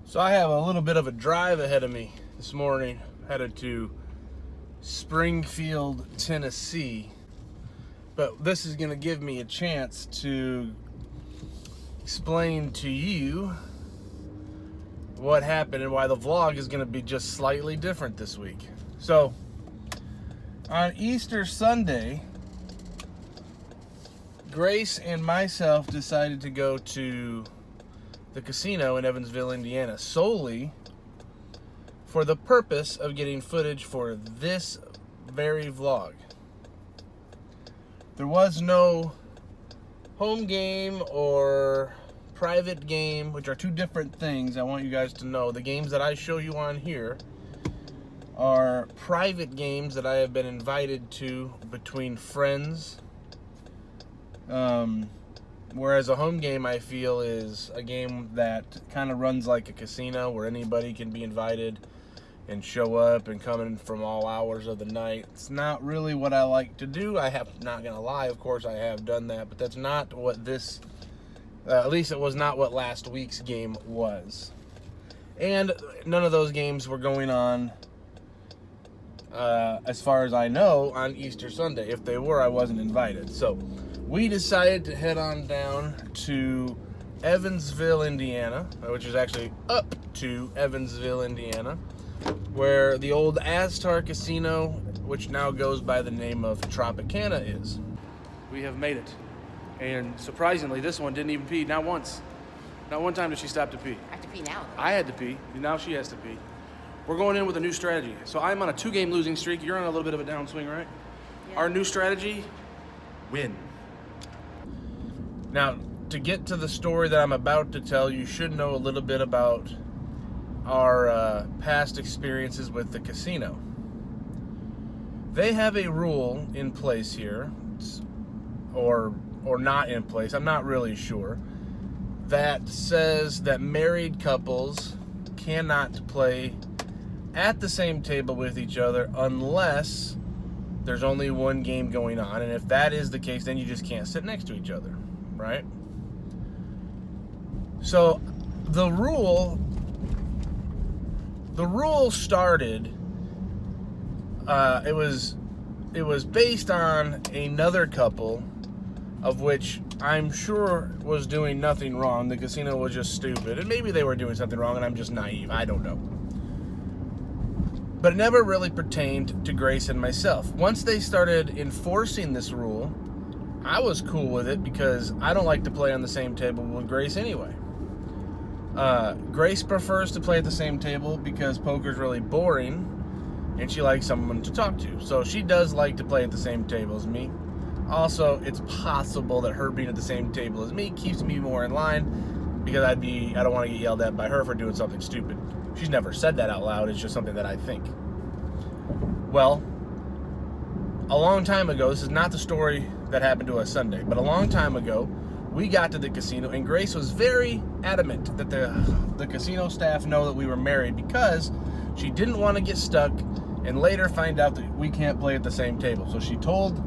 So I have a little bit of a drive ahead of me this morning, headed to Springfield, Tennessee. But this is going to give me a chance to explain to you what happened and why the vlog is going to be just slightly different this week. So, on Easter Sunday, Grace and myself decided to go to the casino in Evansville, Indiana, solely for the purpose of getting footage for this very vlog. There was no home game or private game, which are two different things. I want you guys to know the games that I show you on here are private games that I have been invited to between friends. Whereas a home game, I feel, is a game that kind of runs like a casino where anybody can be invited and show up and come in from all hours of the night. It's not really what I like to do. Not gonna lie, of course I have done that, but that's not what this, at least it was not what last week's game was. And none of those games were going on, as far as I know, on Easter Sunday. If they were, I wasn't invited. So we decided to head on down to Evansville, Indiana, which is actually up to Evansville, Indiana, where the old Aztar Casino, which now goes by the name of Tropicana, is. We have made it. And surprisingly, this one didn't even pee, not once. Not one time did she stop to pee. I have to pee now. I had to pee, now she has to pee. We're going in with a new strategy. So I'm on a 2-game losing streak. You're on a little bit of a downswing, right? Yeah. Our new strategy, win. Now, to get to the story that I'm about to tell, you should know a little bit about our past experiences with the casino. They have a rule in place here, or not in place, I'm not really sure, that says that married couples cannot play at the same table with each other unless there's only one game going on. And if that is the case, then you just can't sit next to each other, right? So the rule started, it was based on another couple, of which I'm sure was doing nothing wrong. The casino was just stupid, and maybe they were doing something wrong and I'm just naive, I don't know. But it never really pertained to Grace and myself. Once they started enforcing this rule, I was cool with it because I don't like to play on the same table with Grace anyway. Grace prefers to play at the same table because poker's really boring and she likes someone to talk to. So she does like to play at the same table as me. Also, it's possible that her being at the same table as me keeps me more in line because I don't want to get yelled at by her for doing something stupid. She's never said that out loud, it's just something that I think. Well, a long time ago, this is not the story that happened to us Sunday, but a long time ago, we got to the casino and Grace was very adamant that the casino staff know that we were married because she didn't want to get stuck and later find out that we can't play at the same table. So she told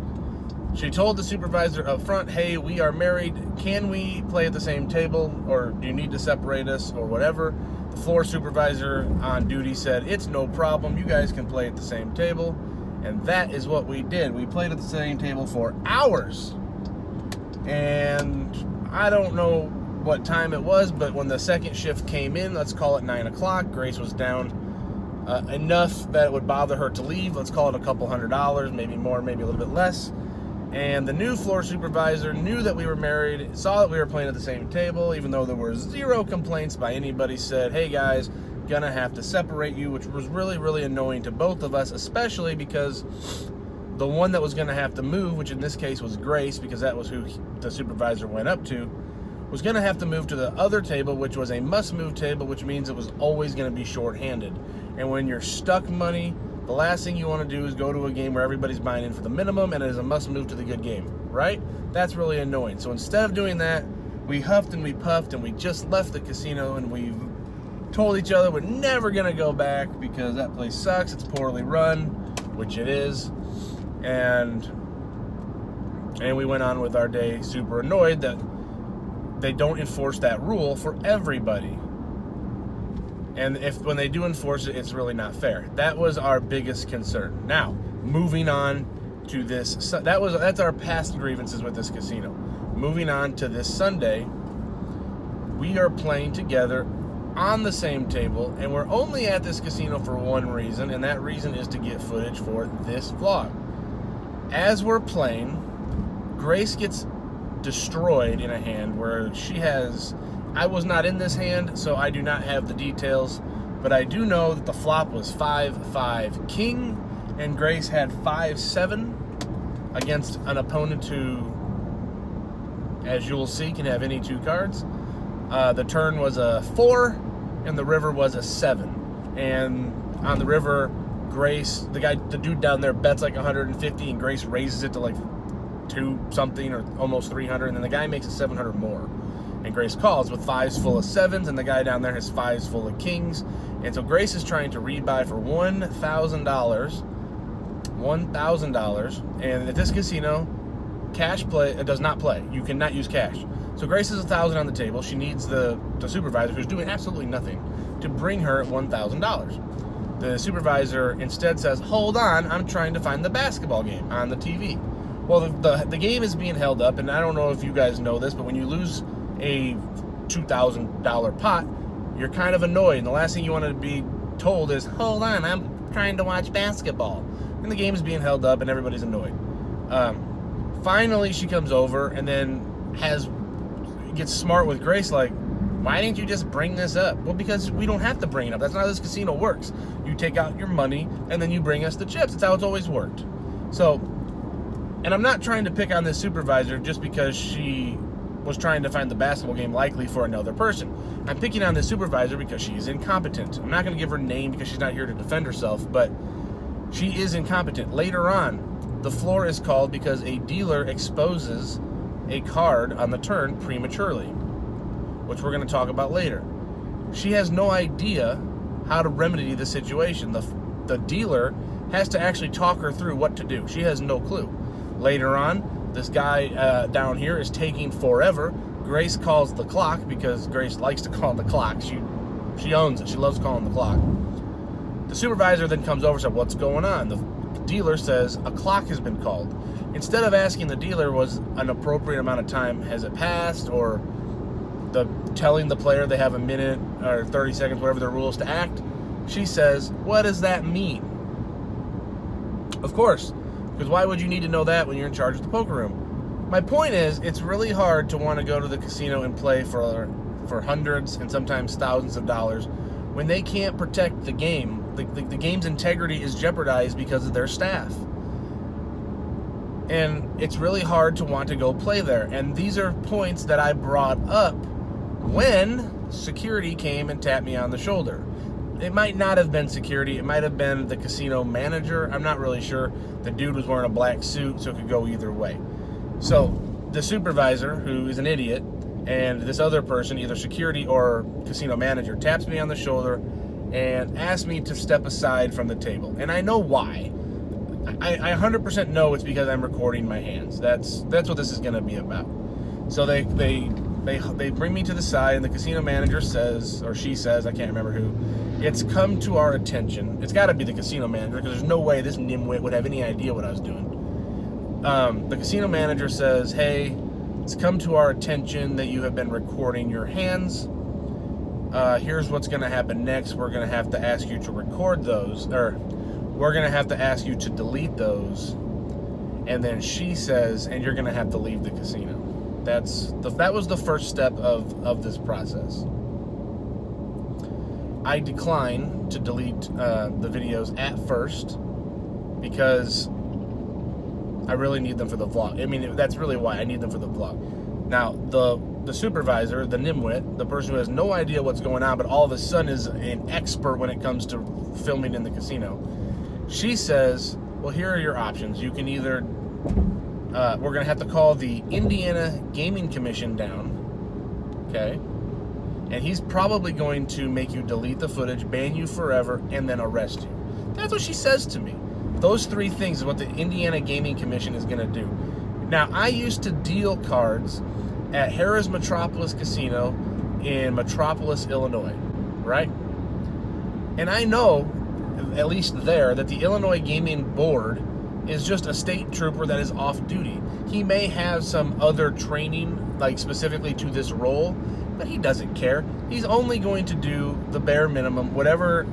the supervisor up front, hey, we are married, can we play at the same table, or do you need to separate us, or whatever? The floor supervisor on duty said, it's no problem, you guys can play at the same table. And that is what we did. We played at the same table for hours. And I don't know what time it was, but when the second shift came in, let's call it 9 o'clock, Grace was down enough that it would bother her to leave. Let's call it a couple $100, maybe more, maybe a little bit less. And the new floor supervisor knew that we were married, saw that we were playing at the same table, even though there were 0 complaints by anybody, said, hey guys, gonna have to separate you, which was really, really annoying to both of us, especially because the one that was gonna have to move, which in this case was Grace, because that was who the supervisor went up to, was gonna have to move to the other table, which was a must-move table, which means it was always gonna be short-handed. And when you're stuck money, the last thing you want to do is go to a game where everybody's buying in for the minimum and it is a must move to the good game, right? That's really annoying. So instead of doing that, we huffed and we puffed and we just left the casino and we told each other we're never going to go back because that place sucks, it's poorly run, which it is. And we went on with our day super annoyed that they don't enforce that rule for everybody. And when they do enforce it, it's really not fair. That was our biggest concern. Now, moving on to this, that's our past grievances with this casino. Moving on to this Sunday, we are playing together on the same table, and we're only at this casino for one reason, and that reason is to get footage for this vlog. As we're playing, Grace gets destroyed in a hand where she has... I was not in this hand, so I do not have the details, but I do know that the flop was 5-5 king, and Grace had 5-7 against an opponent who, as you will see, can have any two cards. The turn was a 4, and the river was a 7. And on the river, Grace, the dude down there bets like 150, and Grace raises it to like 2 something or almost 300, and then the guy makes it 700 more. And Grace calls with 5s full of 7s, and the guy down there has 5s full of kings. And so Grace is trying to rebuy for $1,000. $1,000. And at this casino, cash play does not play. You cannot use cash. So Grace has $1,000 on the table. She needs the supervisor, who's doing absolutely nothing, to bring her $1,000. The supervisor instead says, "Hold on, I'm trying to find the basketball game on the TV." Well, the game is being held up, and I don't know if you guys know this, but when you lose a $2,000 pot, you're kind of annoyed, and the last thing you want to be told is, "Hold on, I'm trying to watch basketball." And the game is being held up, and everybody's annoyed. Finally, she comes over and then gets smart with Grace, like, "Why didn't you just bring this up?" Well, because we don't have to bring it up. That's not how this casino works. You take out your money, and then you bring us the chips. It's how it's always worked. So, and I'm not trying to pick on this supervisor just because she was trying to find the basketball game likely for another person. I'm picking on this supervisor because she's incompetent. I'm not going to give her name because she's not here to defend herself, but she is incompetent. Later on, the floor is called because a dealer exposes a card on the turn prematurely, which we're going to talk about later. She has no idea how to remedy the situation. The dealer has to actually talk her through what to do. She has no clue. Later on, this guy down here is taking forever. Grace calls the clock because Grace likes to call the clock. She owns it. She loves calling the clock. The supervisor then comes over and says, "What's going on?" The dealer says, "A clock has been called." Instead of asking the dealer, was an appropriate amount of time, has it passed, or telling the player they have a minute or 30 seconds, whatever the rules, to act, she says, "What does that mean?" Of course, because why would you need to know that when you're in charge of the poker room? My point is, it's really hard to want to go to the casino and play for hundreds and sometimes thousands of dollars when they can't protect the game. The game's integrity is jeopardized because of their staff. And it's really hard to want to go play there. And these are points that I brought up when security came and tapped me on the shoulder. It might not have been security. It might have been the casino manager. I'm not really sure. The dude was wearing a black suit, so it could go either way. So the supervisor, who is an idiot, and this other person, either security or casino manager, taps me on the shoulder and asks me to step aside from the table. And I know why. I 100% know it's because I'm recording my hands. That's what this is going to be about. So they bring me to the side, and the casino manager says, or she says, I can't remember who, "It's come to our attention." It's got to be the casino manager, because there's no way this nimwit would have any idea what I was doing. The casino manager says, "Hey, it's come to our attention that you have been recording your hands. Here's what's going to happen next. We're going to have to ask you to record those, or we're going to have to ask you to delete those." And then she says, "And you're going to have to leave the casino." That was the first step of this process. I declined to delete the videos at first because I really need them for the vlog. I mean, that's really why I need them for the vlog. Now, the supervisor, the nimwit, the person who has no idea what's going on, but all of a sudden is an expert when it comes to filming in the casino, she says, "Well, here are your options. You can either, we're going to have to call the Indiana Gaming Commission down, okay? And he's probably going to make you delete the footage, ban you forever, and then arrest you." That's what she says to me. Those 3 things is what the Indiana Gaming Commission is going to do. Now, I used to deal cards at Harrah's Metropolis Casino in Metropolis, Illinois, right? And I know, at least there, that the Illinois Gaming Board is just a state trooper that is off duty. He may have some other training, like specifically to this role, but he doesn't care. He's only going to do the bare minimum, whatever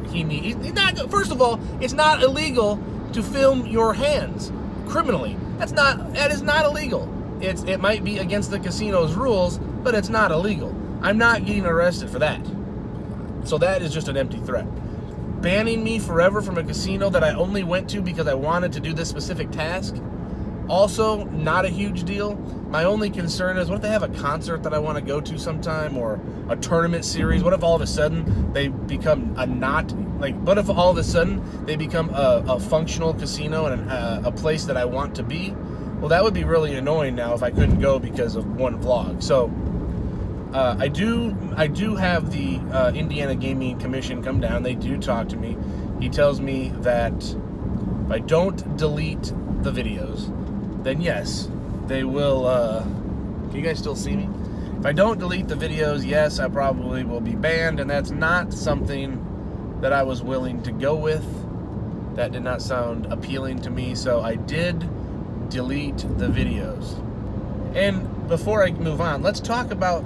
he needs. First of all, it's not illegal to film your hands criminally. That is not illegal. It might be against the casino's rules, but it's not illegal. I'm not getting arrested for that. So that is just an empty threat. Banning me forever from a casino that I only went to because I wanted to do this specific task, also not a huge deal. My only concern is, what if they have a concert that I want to go to sometime, or a tournament series? What if all of a sudden they become what if all of a sudden they become a functional casino and a place that I want to be? Well, that would be really annoying now if I couldn't go because of one vlog. So I do have the Indiana Gaming Commission come down. They do talk to me. He tells me that if I don't delete the videos, then yes, they will. Can you guys still see me? If I don't delete the videos, yes, I probably will be banned, and that's not something that I was willing to go with. That did not sound appealing to me, so I did delete the videos. And before I move on, let's talk about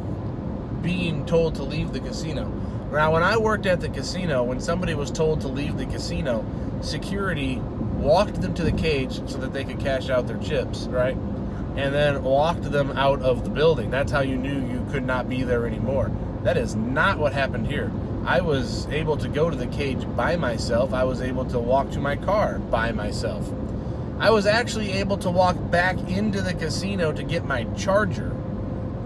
being told to leave the casino. Now, when I worked at the casino, when somebody was told to leave the casino, security walked them to the cage so that they could cash out their chips, right? And then walked them out of the building. That's how you knew you could not be there anymore. That is not what happened here. I was able to go to the cage by myself. I was able to walk to my car by myself. I was actually able to walk back into the casino to get my charger.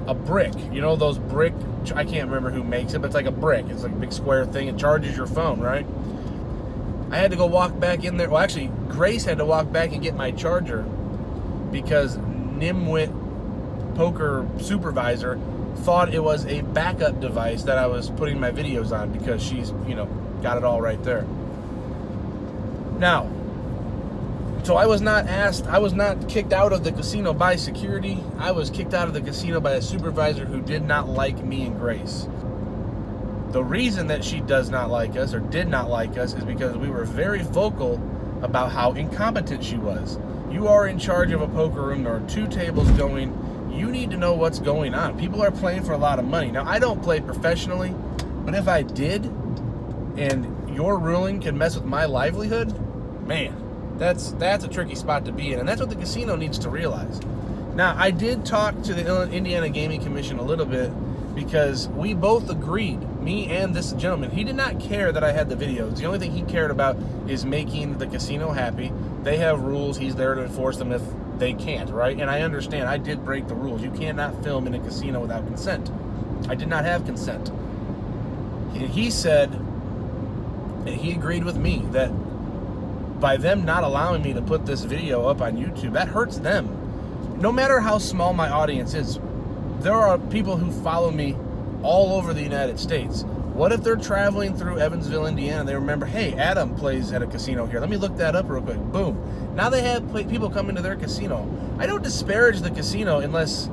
A brick, you know those brick, I can't remember who makes it, but it's like a brick. It's like a big square thing. It charges your phone, right? I had to go walk back in there. Well, actually, Grace had to walk back and get my charger because Nimwit Poker Supervisor thought it was a backup device that I was putting my videos on because she's, got it all right there. Now, so I was not kicked out of the casino by security. I was kicked out of the casino by a supervisor who did not like me and Grace. The reason that she does not like us, or did not like us, is because we were very vocal about how incompetent she was. You are in charge of a poker room. There are 2 tables going. You need to know what's going on. People are playing for a lot of money. Now, I don't play professionally, but if I did, and your ruling can mess with my livelihood, man, that's a tricky spot to be in, and that's what the casino needs to realize. Now, I did talk to the Indiana Gaming Commission a little bit because we both agreed, me and this gentleman. He did not care that I had the videos. The only thing he cared about is making the casino happy. They have rules. He's there to enforce them if they can't, right? And I understand. I did break the rules. You cannot film in a casino without consent. I did not have consent. He said, and he agreed with me, that by them not allowing me to put this video up on YouTube, that hurts them. No matter how small my audience is, there are people who follow me all over the United States. What if they're traveling through Evansville, Indiana, they remember, hey, Adam plays at a casino here. Let me look that up real quick. Boom. Now they have people come into their casino. I don't disparage the casino unless,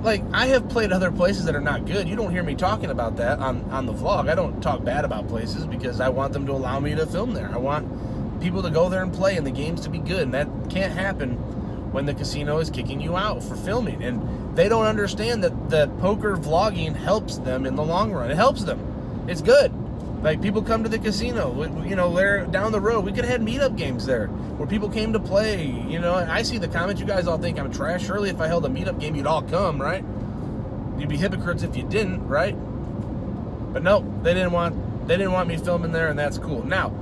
I have played other places that are not good. You don't hear me talking about that on the vlog. I don't talk bad about places because I want them to allow me to film there. I want people to go there and play and the games to be good, and that can't happen when the casino is kicking you out for filming. And they don't understand that poker vlogging helps them in the long run. It helps them. It's good. People come to the casino, they're down the road. We could have had meetup games there where people came to play. I see the comments. You guys all think I'm trash. Surely if I held a meetup game, you'd all come, right? You'd be hypocrites if you didn't, right? But no, they didn't want me filming there, and that's cool. Now,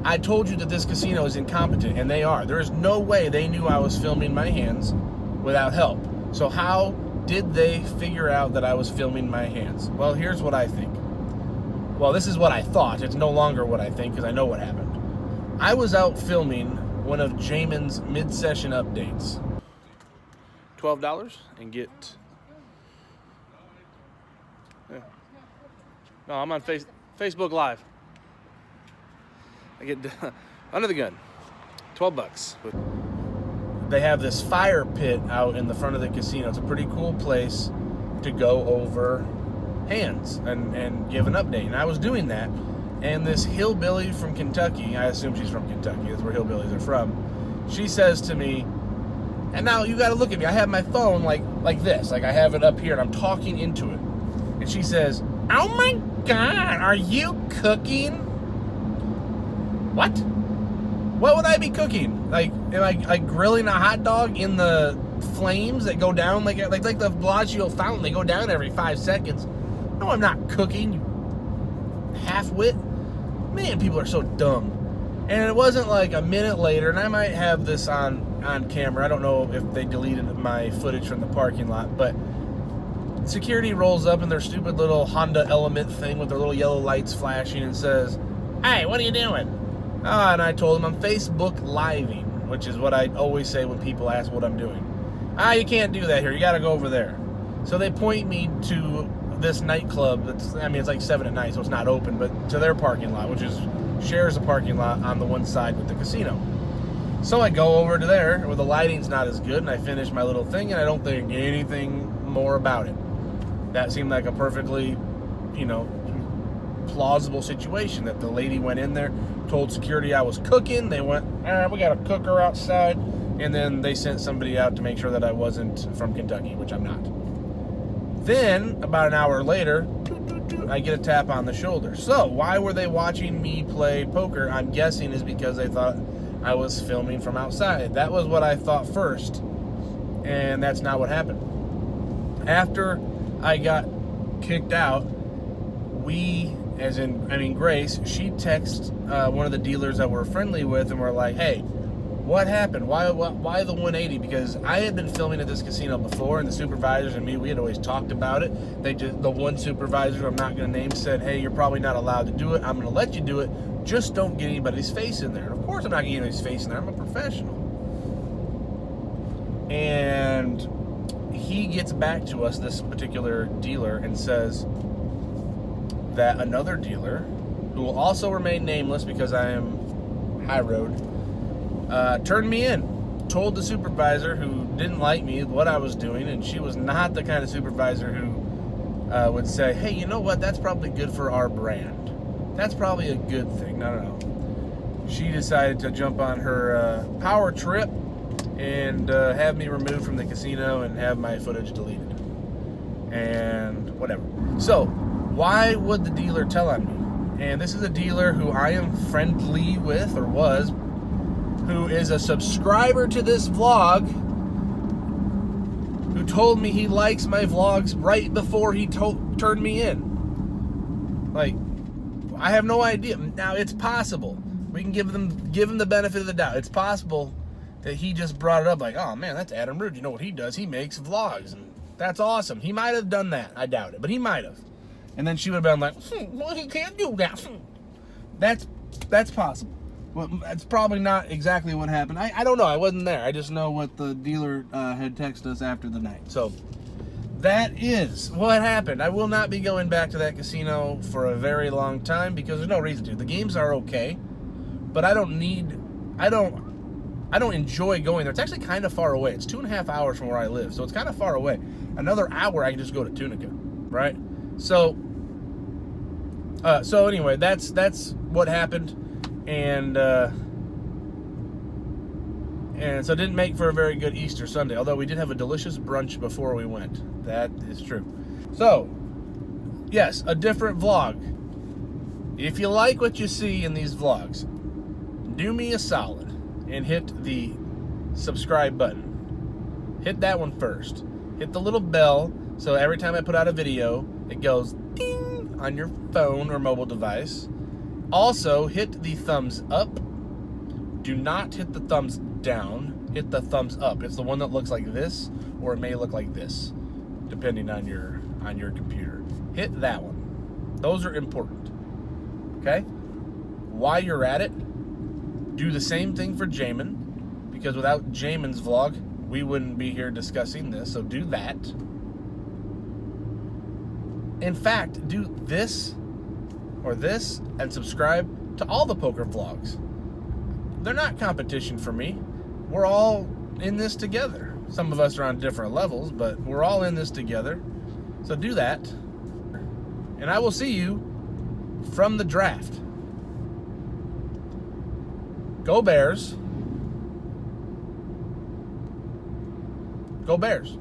I told you that this casino is incompetent, and they are. There is no way they knew I was filming my hands without help. So how did they figure out that I was filming my hands? Well, here's what I think. Well, this is what I thought. It's no longer what I think because I know what happened. I was out filming one of Jamin's mid-session updates. $12 and get... Yeah. No, I'm on Facebook Live. I get under the gun, $12. They have this fire pit out in the front of the casino. It's a pretty cool place to go over hands and give an update. And I was doing that, And this hillbilly from Kentucky, I assume she's from Kentucky, that's where hillbillies are from, she says to me, and now you gotta look at me, I have my phone like this, like I have it up here and I'm talking into it. And she says, "Oh my God, are you cooking?" What? What would I be cooking? Like, am I grilling a hot dog in the flames that go down like the Bellagio fountain? They go down every 5 seconds. No, I'm not cooking, you half-wit. Man, people are so dumb. And it wasn't like a minute later, and I might have this on camera. I don't know if they deleted my footage from the parking lot, but security rolls up in their stupid little Honda Element thing with their little yellow lights flashing and says, "Hey, what are you doing?" And I told them I'm Facebook living, which is what I always say when people ask what I'm doing. You can't do that here. You got to go over there. So they point me to this nightclub it's like 7 at night, so it's not open, but to their parking lot, which shares a parking lot on the one side with the casino. So I go over to there where the lighting's not as good, and I finish my little thing, and I don't think anything more about it. That seemed like a perfectly, plausible situation, that the lady went in there, told security I was cooking. They went, we got a cooker outside, and then they sent somebody out to make sure that I wasn't from Kentucky, which I'm not. Then, about an hour later, I get a tap on the shoulder. So, why were they watching me play poker? I'm guessing is because they thought I was filming from outside. That was what I thought first, and that's not what happened. After I got kicked out, Grace, she texted one of the dealers that we're friendly with, and we're like, "Hey, what happened? Why the 180?" Because I had been filming at this casino before, and the supervisors and me, we had always talked about it. The one supervisor, who I'm not going to name, said, "Hey, you're probably not allowed to do it. I'm going to let you do it. Just don't get anybody's face in there." And of course I'm not getting anybody's face in there. I'm a professional. And he gets back to us, this particular dealer, and says that another dealer, who will also remain nameless because I am high road, turned me in, told the supervisor, who didn't like me, what I was doing, and she was not the kind of supervisor who would say, "Hey, you know what, that's probably good for our brand. That's probably a good thing." No. She decided to jump on her power trip and have me removed from the casino and have my footage deleted. And whatever. So, why would the dealer tell on me? And this is a dealer who I am friendly with, or was, who is a subscriber to this vlog, who told me he likes my vlogs right before he turned me in. Like, I have no idea. Now, it's possible. We can give him the benefit of the doubt. It's possible that he just brought it up like, "Oh man, that's Adam Rude. You know what he does? He makes vlogs, and that's awesome." He might have done that. I doubt it, but he might have. And then she would have been like, "Well, he can't do that." That's possible. Well, that's probably not exactly what happened. I don't know. I wasn't there. I just know what the dealer had texted us after the night. So that is what happened. I will not be going back to that casino for a very long time because there's no reason to. The games are okay, but I don't enjoy going there. It's actually kind of far away. It's 2.5 hours from where I live, so it's kind of far away. Another hour, I can just go to Tunica, right? So anyway, that's what happened, and so it didn't make for a very good Easter Sunday. Although we did have a delicious brunch before we went. That is true. So, yes, a different vlog. If you like what you see in these vlogs, do me a solid and hit the subscribe button. Hit that one first. Hit the little bell so every time I put out a video, it goes ding on your phone or mobile device. Also, hit the thumbs up. Do not hit the thumbs down. Hit the thumbs up. It's the one that looks like this, or it may look like this, depending on your computer. Hit that one. Those are important. Okay? While you're at it, do the same thing for Jamin, because without Jamin's vlog, we wouldn't be here discussing this, so do that. In fact, do this or this and subscribe to all the poker vlogs. They're not competition for me. We're all in this together. Some of us are on different levels, but we're all in this together. So do that. And I will see you from the draft. Go Bears. Go Bears.